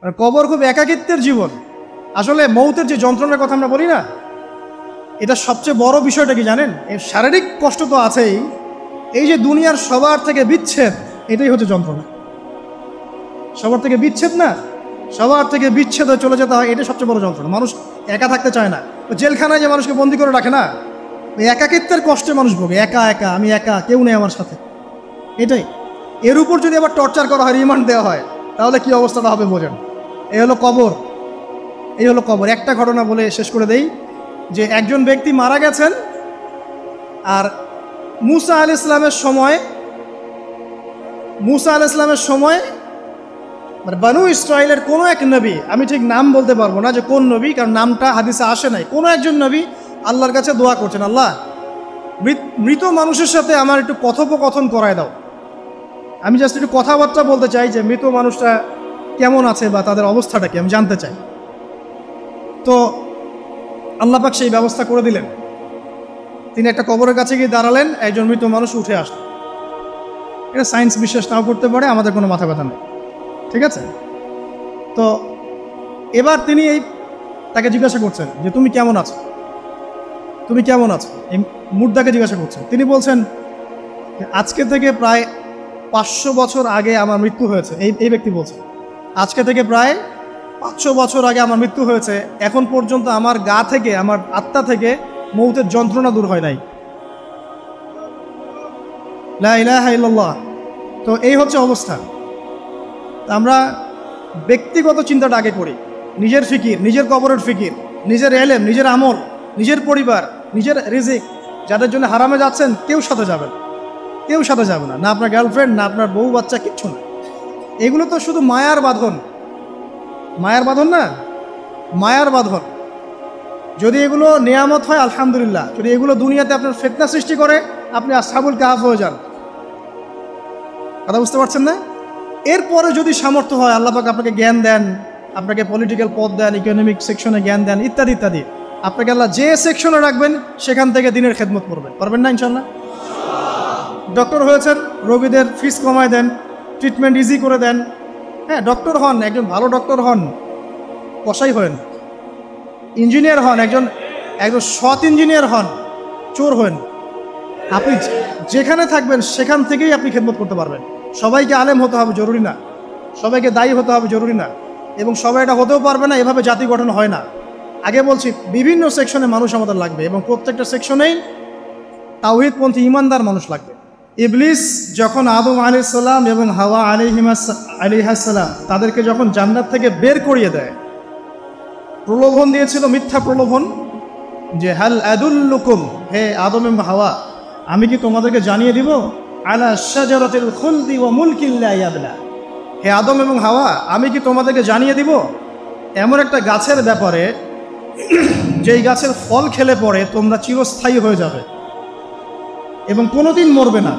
মানে কবর খুব একাকিত্বের জীবন। আসলে মৌতের যে যন্ত্রণার কথা আমরা বলি না, এটা সবচেয়ে বড় বিষয়টা কি জানেন? এর শারীরিক কষ্ট তো আছেই, এই যে দুনিয়ার সবার থেকে বিচ্ছেদ, এটাই হচ্ছে যন্ত্রণা। সবার থেকে বিচ্ছেদ না, সবার থেকে বিচ্ছেদ হয়ে চলে যেতে হয়, এটাই সবচেয়ে বড় যন্ত্রণা। মানুষ একা থাকতে চায় না। জেলখানায় যে মানুষকে বন্দি করে রাখে না, এই একাকিত্বের কষ্টে মানুষ ভোগে। একা একা, আমি একা, কেউ নেই আমার সাথে, এটাই। এর উপর যদি আবার টর্চার করা হয়, রিমান্ড দেওয়া হয়, তাহলে কি অবস্থাটা হবে বোঝেন। এই হলো কবর, এই হলো কবর। একটা ঘটনা বলে শেষ করে দেই, যে একজন ব্যক্তি মারা গেছেন, আর মুসা আলাইহিস সালামের সময় মানে বানু ইসরাইলের কোনো এক নবী, আমি ঠিক নাম বলতে পারবো না যে কোন নবী, কারণ নামটা হাদিসে আসে নাই, কোনো একজন নবী আল্লাহর কাছে দোয়া করছেন, আল্লাহ মৃত মানুষের সাথে আমার একটু কথোপকথন করায় দাও। আমি জাস্ট একটু কথাবার্তা বলতে চাই যে মৃত মানুষটা কেমন আছে বা তাদের অবস্থাটা কি, আমি জানতে চাই। তো আল্লাহ পাক সেই ব্যবস্থা করে দিলেন। তিনি একটা কবরের কাছে গিয়ে দাঁড়ালেন, একজন মৃত মানুষ উঠে আসলেন। এটা সায়েন্স বিশ্বাস নাও করতে পারে, আমাদের কোনো মাথা ব্যথা নেই, ঠিক আছে? তো এবার তিনি তাকে জিজ্ঞাসা করছেন যে তুমি কেমন আছো, তুমি কেমন আছো, এই মুর্দাকে জিজ্ঞাসা করছেন। তিনি বলছেন আজকে থেকে প্রায় 500 বছর আগে আমার মৃত্যু হয়েছে। এই ব্যক্তি বলছে আজকে থেকে প্রায় 500 বছর আগে আমার মৃত্যু হয়েছে, এখন পর্যন্ত আমার গা থেকে, আমার আত্মা থেকে মৌতের যন্ত্রণা দূর হয় নাই। লা ইলাহা ইল্লাল্লাহ। তো এই হচ্ছে অবস্থা। আমরা ব্যক্তিগত চিন্তাটা আগে করি, নিজের ফিকির, নিজের কবরের ফিকির, নিজের এলেম, নিজের আমল, নিজের পরিবার, নিজের রিজিক। যাদের জন্য হারামে যাচ্ছেন, কেউ সাথে যাবেন, কেউ সাথে যাবে না, না আপনার গার্লফ্রেন্ড, না আপনার বউ বাচ্চা, কিচ্ছু না। এগুলো তো শুধু মায়ার বাঁধন, মায়ার বাঁধন না, মায়ার বাঁধন। যদি এগুলো নেয়ামত হয় আলহামদুলিল্লাহ, যদি এগুলো দুনিয়াতে আপনার ফিতনা সৃষ্টি করে, আপনি আসহাবুল কাহফ হয়ে যান। কথা বুঝতে পারছেন না? এরপরে যদি সামর্থ্য হয়, আল্লাহ পাক আপনাকে জ্ঞান দেন, আপনাকে পলিটিক্যাল পদ দেন, ইকোনমিক সেকশনে জ্ঞান দেন, ইত্যাদি ইত্যাদি, আপনাকে আল্লাহ যে সেকশনে রাখবেন সেখান থেকে দিনের খেদমত করবেন, পারবেন না ইনশাল্লাহ? ডক্টর হয়েছেন, রোগীদের ফিস কমায় দেন, ট্রিটমেন্ট ইজি করে দেন। হ্যাঁ, ডক্টর হন, একজন ভালো ডক্টর হন, কসাই হন। ইঞ্জিনিয়ার হন, একজন সৎ ইঞ্জিনিয়ার হন, চোর হন। আপনি যেখানে থাকবেন সেখান থেকেই আপনি খেদমত করতে পারবেন। সবাইকে আলেম হতে হবে জরুরি না, সবাইকে দায়ী হতে হবে জরুরি না, এবং সবাই এটা হতেও পারবে না। এভাবে জাতি গঠন হয় না। আগে বলছি, বিভিন্ন সেকশনে মানুষ আমাদের লাগবে, এবং প্রত্যেকটা সেকশনেই তাওহীদপন্থী ইমানদার মানুষ লাগবে। ইবলিস যখন আদম আলাইহিস সালাম এবং হাওয়া আলাইহিস সালাম তাদেরকে যখন জান্নাত থেকে বের করিয়ে দেয়, প্রলোভন দিয়েছিল, মিথ্যা প্রলোভন, যে হাল আদুল্লুকুম, হে আদম এবং হাওয়া, আমি কি তোমাদেরকে জানিয়ে দিব, আলা শাজারাতিল খুলদি ওয়া মুলকিন লা ইয়াবলা, হে আদম এবং হাওয়া, আমি কি তোমাদেরকে জানিয়ে দিব এমন একটা গাছের ব্যাপারে, যেই গাছের ফল খেলে পরে তোমরা চিরস্থায়ী হয়ে যাবে এবং কোনোদিন মরবে না।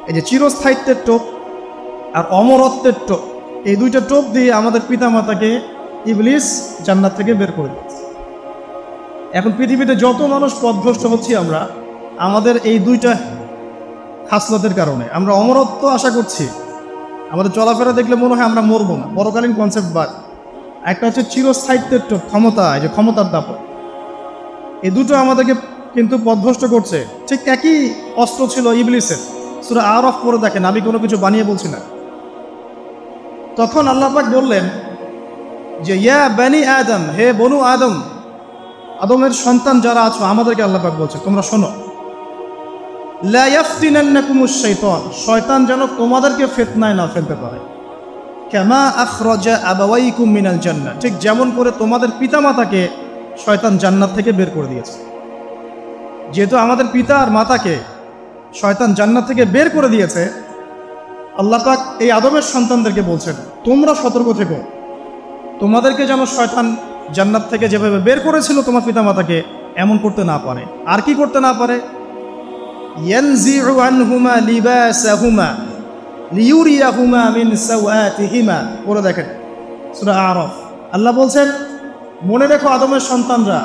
এই যে চিরস্থায়িত্বের টোপ আর অমরত্বের টোপ, এই দুইটা টোপ দিয়ে আমাদের পিতামাতাকে ইবলিস জান্নাত থেকে বের করে দিয়েছে। এখন পৃথিবীতে যত মানুষ পথভ্রষ্ট হচ্ছি আমরা, আমাদের এই দুইটা খাসলতের কারণে। আমরা অমরত্ব আশা করছি, আমাদের চলাফেরা দেখলে মনে হয় আমরা মরবো না, পরকালীন কনসেপ্ট বাদ। একটা হচ্ছে চিরস্থায়িত্বের টোপ, ক্ষমতা, এই যে ক্ষমতার দাপট, এই দুটো আমাদেরকে কিন্তু পথভ্রষ্ট করছে। ঠিক একই অস্ত্র ছিল ইবলিসের। সূরা আরাফ পড়ে দেখেন, আমি কোনো কিছু বানিয়ে বলছি না। তখন আল্লাহ পাক বললেন যে ইয়া বানি আদম, হে বনু আদম, আদমের সন্তান যারা আছো, আমাদেরকে আল্লাহ পাক বলছে তোমরা শোনো, লা ইয়াফতিনান্নাকুমুশ শাইতান, শয়তান যেন তোমাদেরকে ফিতনায় না ফেলতে পারে। কামা আখরাজা আবাওয়াইকুম মিনাল জান্নাহ, ঠিক যেমন করে তোমাদের পিতামাতাকে শয়তান জান্নাত থেকে বের করে দিয়েছে। যেহেতু আমাদের পিতা আর মাতাকে শয়তান জান্নাত থেকে বের করে দিয়েছে, আল্লাহ পাক এই আদমের সন্তানদেরকে বলছেন তোমরা সতর্ক থেকো, তোমাদেরকে যেন শয়তান জান্নাত থেকে যেভাবে বের করেছিল তোমার পিতামাতাকে, এমন করতে না পারে। আর কি করতে না পারে? ইয়ানজিউ আনহুমা লিবাসাহুমা লিউরিয়াহুমা মিন সাওয়াতিহিমা, পড়ে দেখেন সূরা আরাফ। আল্লাহ বলছেন মনে রেখো আদমের সন্তানরা,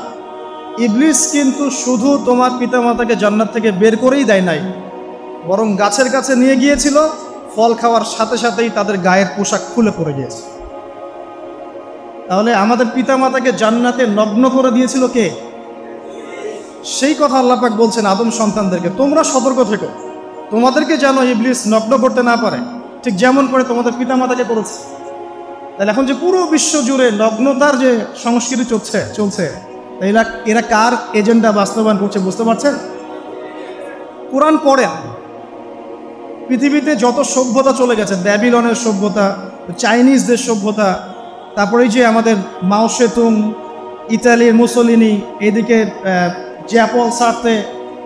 ইবলিস কিন্তু শুধু তোমার পিতামাতাকে জান্নাত থেকে বের করেই দেয় নাই, বরং গাছের কাছে নিয়ে গিয়েছিল, ফল খাওয়ার সাথে সাথেই তাদের গায়ের পোশাক খুলে পড়ে গিয়েছে। তাহলে আমাদের পিতামাতাকে জান্নাতে নগ্ন করে দিয়েছিল কে? সেই কথা আল্লাহ পাক বলছেন আদম সন্তানদেরকে, তোমরা সতর্ক থেকো, তোমাদেরকে যেন ইবলিস নগ্ন করতে না পারে, ঠিক যেমন করে তোমাদের পিতামাতাকে করেছে। তাহলে এখন যে পুরো বিশ্ব জুড়ে নগ্নতার যে সংস্কৃতি চলছে এরা কার এজেন্ডা বাস্তবায়ন করছে বুঝতে পারছেন? কোরআন পড়েন, পৃথিবীতে যত সভ্যতা চলে গেছে, ব্যাবিলনের সভ্যতা, চাইনিজদের সভ্যতা, তারপরে যে আমাদের মাও সেতুং, ইতালির মুসোলিনি, এদিকে জ্যাপল সার্তে,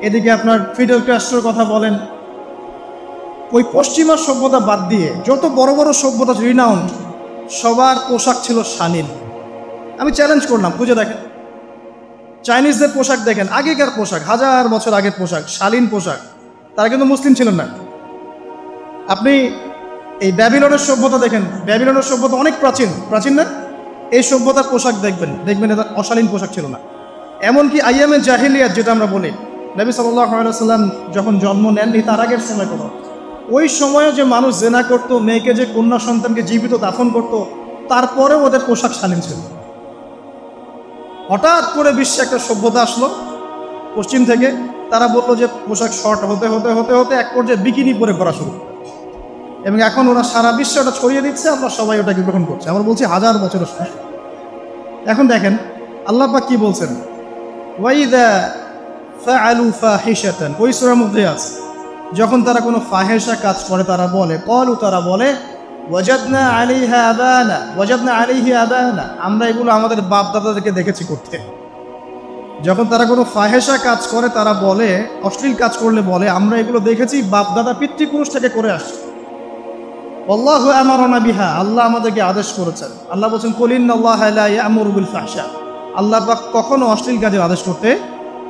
এদিকে আপনার ফিডেল ক্যাস্ট্রোর কথা বলেন, ওই পশ্চিমা সভ্যতা বাদ দিয়ে যত বড় বড় সভ্যতা রিনাউন্ড, সবার পোশাক ছিল শালীন। আমি চ্যালেঞ্জ করলাম, খুঁজে দেখেন, চাইনিজদের পোশাক দেখেন, আগেকার পোশাক, 1000 বছর আগের পোশাক, শালীন পোশাক। তারা কিন্তু মুসলিম ছিলেন না। আপনি এই ব্যাবিলনের সভ্যতা দেখেন, ব্যাবিলনের সভ্যতা অনেক প্রাচীন না? এই সভ্যতার পোশাক দেখবেন এটা অশালীন পোশাক ছিল না। এমনকি আইয়ামে জাহিলিয়াত যেটা আমরা বলি, নবী সাল্লাল্লাহু আলাইহি ওয়াসাল্লাম যখন জন্ম নেননি তার আগের সময় কোনো, ওই সময়ও যে মানুষ জেনা করতো, মেয়েকে যে কন্যা সন্তানকে জীবিত দাফন করতো, তারপরেও ওদের পোশাক শালীন ছিল। হঠাৎ করে বিশ্বে একটা সভ্যতা আসলো পশ্চিম থেকে, তারা বললো যে পোশাক শর্ট হতে হতে হতে হতে এক পর্যায়ে বিকিনি পরে ঘোরা শুরু, এবং এখন ওরা সারা বিশ্বে ওটা ছড়িয়ে দিচ্ছে, আমরা সবাই ওটাকে গ্রহণ করছি। আমরা বলছি 1000 বছরের সময়। এখন দেখেন আল্লাহ পাক কি বলছেন, ওয়াইদা ফাআলু ফাহিশাতান, ওই সূরার মধ্যে আছে, যখন তারা কোনো ফাহেসা কাজ করে তারা বলে, তারা বলে ওয়াজাদনা আলাইহি আবানা, আমরা এগুলো আমাদের বাপ দাদাদেরকে দেখেছি করতে। যখন তারা কোনো ফাহেসা কাজ করে তারা বলে, অশ্লীল কাজ করলে বলে, আমরা এগুলো দেখেছি বাপ দাদা পিতৃপুরুষ থেকে করে আসছি। আল্লাহু আমারানা বিহা, আল্লাহ আমাদেরকে আদেশ করেছেন। আল্লাহ বলছেন কুল ইন্নাল্লাহা লা ইয়া'মুরু বিল ফাহশা, আল্লাহ পাক কখনো অশ্লীল কাজের আদেশ করতে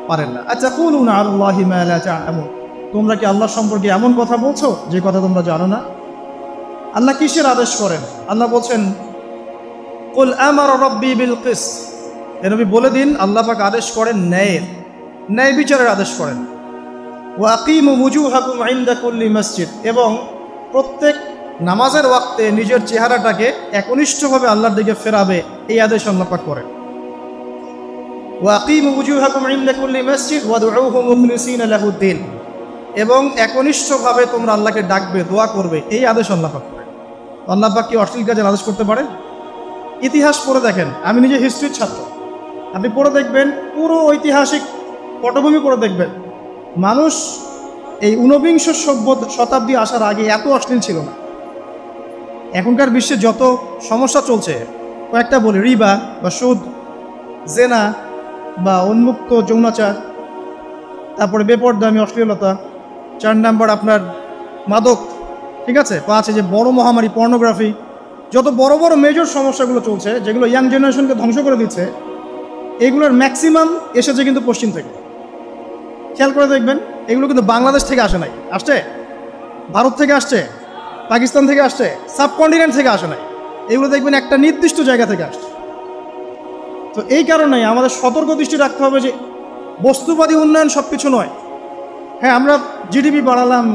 পারেন না। আতাকুলুনা আলাল্লাহি মা লা তা'লামুন, তোমরা কি আল্লাহ সম্পর্কে এমন কথা বলছো যে কথা তোমরা জানো না? আল্লাহ কিসের আদেশ করেন? আল্লাহ বলছেন কুল আমারা রাব্বি বিল কিসত, নবী বলে দিন আল্লাহ পাক আদেশ করেন ন্যায় বিচারের আদেশ করেন। ওয়া আকিমু ওয়ুজুহাকুম ইনদা কুল্লি মসজিদ, এবং প্রত্যেক নামাজের ওয়াক্তে নিজের চেহারাটাকে একনিষ্ঠভাবে আল্লাহর দিকে ফেরাবে, এই আদেশ আল্লাহ পাক করেন। ওয়া আকিমু ওয়ুজুহাকুম ইনদা কুল্লি মসজিদ ওয়াদউহু মুখলিসিনা লাহুদ্দিন, এবং একনিষ্ঠভাবে তোমরা আল্লাহকে ডাকবে, দোয়া করবে, এই আদেশ আল্লাহ পাক করেন। আল্লাহ পাক কি অশ্লীল কাজের আদেশ করতে পারেন? ইতিহাস পড়ে দেখেন, আমি নিজে হিস্ট্রির ছাত্র, আপনি পড়ে দেখবেন, পুরো ঐতিহাসিক পটভূমি পড়ে দেখবেন, মানুষ এই ঊনবিংশ শতাব্দী আসার আগে এত অশ্লীল ছিল না। এখনকার বিশ্বে যত সমস্যা চলছে, কয়েকটা বলি, রিবা বা সুদ, জেনা বা উন্মুক্ত যৌনাচার, তারপরে বেপরদামি অশ্লীলতা, 4 নাম্বার আপনার মাদক, ঠিক আছে, 5 যে বড় মহামারী পর্নোগ্রাফি, যত বড় বড় মেজর সমস্যাগুলো চলছে যেগুলো ইয়াং জেনারেশনকে ধ্বংস করে দিচ্ছে, এগুলোর ম্যাক্সিমাম এসেছে কিন্তু পশ্চিম থেকে। খেয়াল করে দেখবেন, এগুলো কিন্তু বাংলাদেশ থেকে আসে নাই, আসছে ভারত থেকে, আসছে পাকিস্তান থেকে, আসছে সাবকন্টিনেন্ট থেকে আসে নাই, এগুলো দেখবেন একটা নির্দিষ্ট জায়গা থেকে আসছে। তো এই কারণেই আমাদের সতর্ক দৃষ্টি রাখতে হবে যে বস্তুবাদী উন্নয়ন সব কিছু নয়। হ্যাঁ, আমরা জিডিপি বাড়ালাম,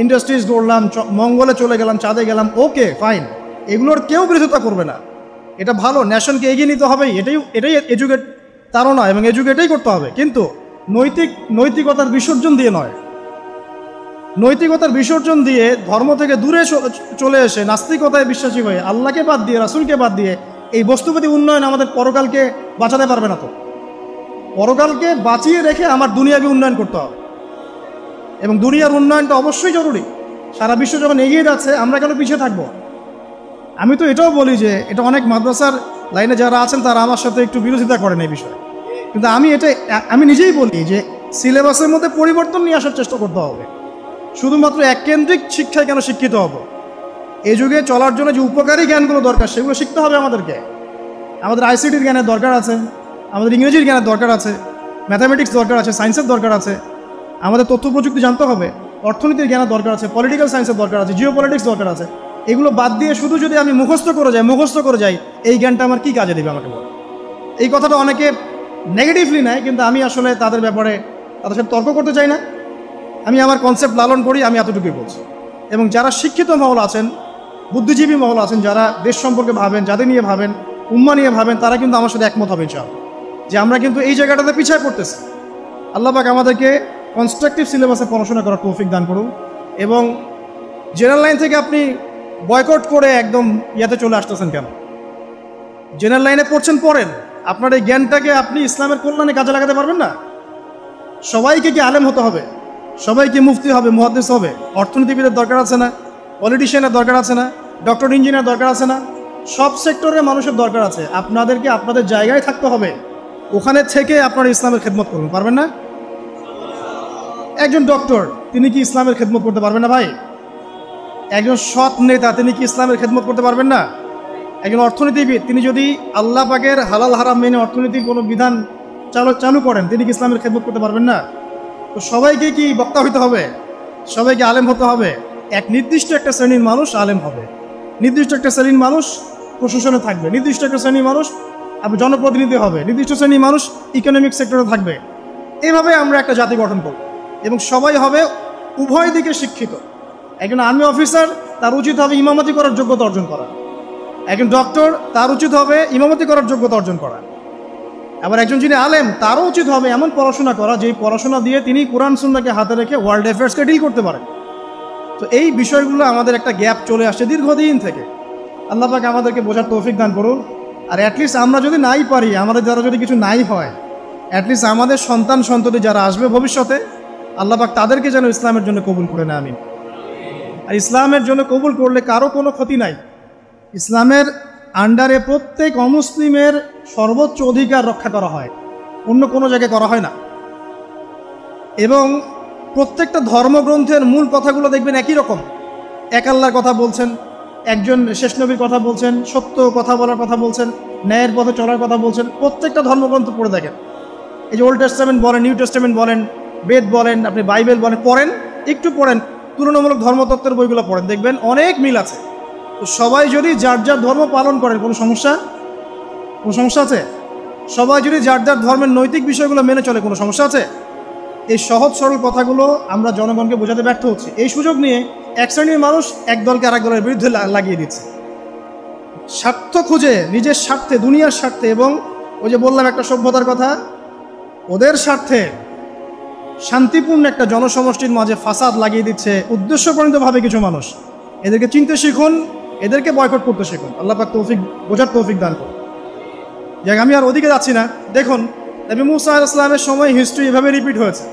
ইন্ডাস্ট্রিজ গড়লাম, মঙ্গলে চলে গেলাম, চাঁদে গেলাম, ওকে ফাইন, এগুলোর কেউ বিরোধিতা করবে না, এটা ভালো, ন্যাশনকে এগিয়ে নিতে হবেই, এটাই এডুকেট, তারও নয়, এবং এডুকেটেই করতে হবে, কিন্তু নৈতিকতার বিসর্জন দিয়ে নয়। নৈতিকতার বিসর্জন দিয়ে ধর্ম থেকে দূরে চলে এসে নাস্তিকতায় বিশ্বাসী হয়ে আল্লাহকে বাদ দিয়ে, রাসূলকে বাদ দিয়ে এই বস্তুবাদী উন্নয়ন আমাদের পরকালকে বাঁচাতে পারবে না। তো পরকালকে বাঁচিয়ে রেখে আমার দুনিয়াকে উন্নয়ন করতে হবে, এবং দুনিয়ার উন্নয়নটা অবশ্যই জরুরি। সারা বিশ্ব যখন এগিয়ে যাচ্ছে, আমরা কেন পিছিয়ে থাকবো? আমি তো এটাও বলি যে এটা অনেক মাদ্রাসার লাইনে যারা আছেন তারা আমার সাথে একটু বিরোধিতা করেন এই বিষয়ে, কিন্তু আমি নিজেই বলি যে সিলেবাসের মধ্যে পরিবর্তন নিয়ে আসার চেষ্টা করতে হবে। শুধুমাত্র এককেন্দ্রিক শিক্ষায় কেন শিক্ষিত হব? এই যুগে চলার জন্য যে উপকারী জ্ঞানগুলো দরকার সেগুলো শিখতে হবে আমাদেরকে। আমাদের আইসিটির জ্ঞানের দরকার আছে, আমাদের ইংরেজির জ্ঞানের দরকার আছে, ম্যাথামেটিক্স দরকার আছে, সায়েন্সের দরকার আছে, আমাদের তথ্য প্রযুক্তি জানতে হবে, অর্থনীতির জ্ঞানের দরকার আছে, পলিটিক্যাল সায়েন্সের দরকার আছে, জিও পলিটিক্স দরকার আছে। এগুলো বাদ দিয়ে শুধু যদি আমি মুখস্থ করে যাই, এই জ্ঞানটা আমার কী কাজে দেবে আমাকে বল? এই কথাটা অনেকে নেগেটিভলি নেয়, কিন্তু আমি আসলে তাদের ব্যাপারে তাদের সাথে তর্ক করতে চাই না। আমি আমার কনসেপ্ট লালন করি, আমি এতটুকুই বলছি। এবং যারা শিক্ষিত মহল আছেন, বুদ্ধিজীবী মহল আছেন, যারা দেশ সম্পর্কে ভাবেন, যাদের নিয়ে ভাবেন, উম্মাহ নিয়ে ভাবেন, তারা কিন্তু আমার সাথে একমত হবে ইনশাআল্লাহ যে আমরা কিন্তু এই জায়গাটাতে পিছিয়ে পড়তেছি। আল্লাহ পাক আমাদেরকে কনস্ট্রাকটিভ সিলেবাসে পড়াশোনা করার তৌফিক দান করুন, এবং জেনারেল লাইন থেকে আপনি বয়কট করে একদম ইয়াতে চলে আসতেছেন কেন? জেনারেল লাইনে পড়ছেন, পড়েন, আপনার এই জ্ঞানটাকে আপনি ইসলামের কল্যাণে কাজে লাগাতে পারবেন না? সবাইকে কি আলেম হতে হবে? সবাইকে মুফতি হবে, মুহাদ্দিস হবে? অর্থনীতিবিদের দরকার আছে না? পলিটিশিয়ানের দরকার আছে না? ডক্টর ইঞ্জিনিয়ার দরকার আছে না? সব সেক্টরের মানুষের দরকার আছে। আপনাদেরকে আপনাদের জায়গায় থাকতে হবে, ওখানে থেকে আপনারা ইসলামের খেদমত করুন, পারবেন না? একজন ডক্টর, তিনি কি ইসলামের খেদমত করতে পারবেন না ভাই? একজন সৎ নেতা, তিনি কি ইসলামের খেদমত করতে পারবেন না? একজন অর্থনীতিবিদ, তিনি যদি আল্লাহ পাকের হালাল হারাম মেনে অর্থনীতির কোনো বিধান চালু করেন, তিনি কি ইসলামের খেদমত করতে পারবেন না? তো সবাইকে কি বক্তা হইতে হবে? সবাইকে আলেম হতে হবে? এক নির্দিষ্ট একটা শ্রেণীর মানুষ আলেম হবে, নির্দিষ্ট একটা শ্রেণীর মানুষ প্রশাসনে থাকবে, নির্দিষ্ট একটা শ্রেণীর মানুষ জনপ্রতিনিধি হবে, নির্দিষ্ট শ্রেণীর মানুষ ইকোনমিক সেক্টরে থাকবে। এইভাবে আমরা একটা জাতি গঠন করব, এবং সবাই হবে উভয় দিকে শিক্ষিত। একজন আর্মি অফিসার, তার উচিত হবে ইমামতি করার যোগ্যতা অর্জন করা। একজন ডক্টর, তার উচিত হবে ইমামতি করার যোগ্যতা অর্জন করা। আবার একজন যিনি আলেম, তারও উচিত হবে এমন পড়াশোনা করা যেই পড়াশোনা দিয়ে তিনি কোরআন সুন্নাহকে হাতে রেখে ওয়ার্ল্ড অ্যাফেয়ার্সকে ডিল করতে পারেন। তো এই বিষয়গুলো আমাদের একটা গ্যাপ চলে আসছে দীর্ঘদিন থেকে। আল্লাহ পাক আমাদেরকে বোঝার তৌফিক দান করুন। আর অ্যাটলিস্ট আমরা যদি নাই পারি, আমাদের দ্বারা যদি কিছু নাই হয়, অ্যাটলিস্ট আমাদের সন্তান সন্ততি যারা আসবে ভবিষ্যতে, আল্লাহ পাক তাদেরকে যেন ইসলামের জন্য কবুল করে নেয়, আমিন। আর ইসলামের জন্য কবুল করলে কারো কোনো ক্ষতি নাই। ইসলামের আন্ডারে প্রত্যেক অমুসলিমের সর্বোচ্চ অধিকার রক্ষা করা হয়, অন্য কোনো জায়গায় করা হয় না। এবং প্রত্যেকটা ধর্মগ্রন্থের মূল কথাগুলো দেখবেন একই রকম। এক আল্লাহর কথা বলছেন, একজন শেষ নবীর কথা বলছেন, সত্য কথা বলার কথা বলছেন, ন্যায়ের পথে চলার কথা বলছেন। প্রত্যেকটা ধর্মগ্রন্থ পড়ে দেখেন, এই যে ওল্ড টেস্টামেন্ট বলেন, নিউ টেস্টামেন্ট বলেন, বেদ বলেন, আপনি বাইবেল বলেন, পড়েন, একটু পড়েন, তুলনামূলক ধর্মতত্ত্বের বইগুলো পড়েন, দেখবেন অনেক মিল আছে। তো সবাই যদি যার যার ধর্ম পালন করেন, কোনো সমস্যা আছে? সবাই যদি যার যার ধর্মের নৈতিক বিষয়গুলো মেনে চলে, কোনো সমস্যা আছে? এই সহজ সরল কথাগুলো আমরা জনগণকে বোঝাতে ব্যর্থ হচ্ছি। এই সুযোগ নিয়ে এক শ্রেণীর মানুষ এক দলকে আরেক দলের বিরুদ্ধে লাগিয়ে দিচ্ছে, স্বার্থ খুঁজে, নিজের স্বার্থে, দুনিয়ার স্বার্থে, এবং ওই যে বললাম একটা সভ্যতার কথা, ওদের স্বার্থে শান্তিপূর্ণ একটা জনসমষ্টির মাঝে ফাসাদ লাগিয়ে দিচ্ছে উদ্দেশ্যপ্রণীতভাবে কিছু মানুষ। এদেরকে চিনতে শিখুন, এদেরকে বয়কট করতে শিখুন। আল্লাহ পাক তৌফিক, বোঝার তৌফিক দান করুন। যাক, আমি আর ওদিকে যাচ্ছি না। দেখুন, নবী মুসা আলাইহিস সালামের সময় হিস্ট্রি এভাবে রিপিট হয়েছে।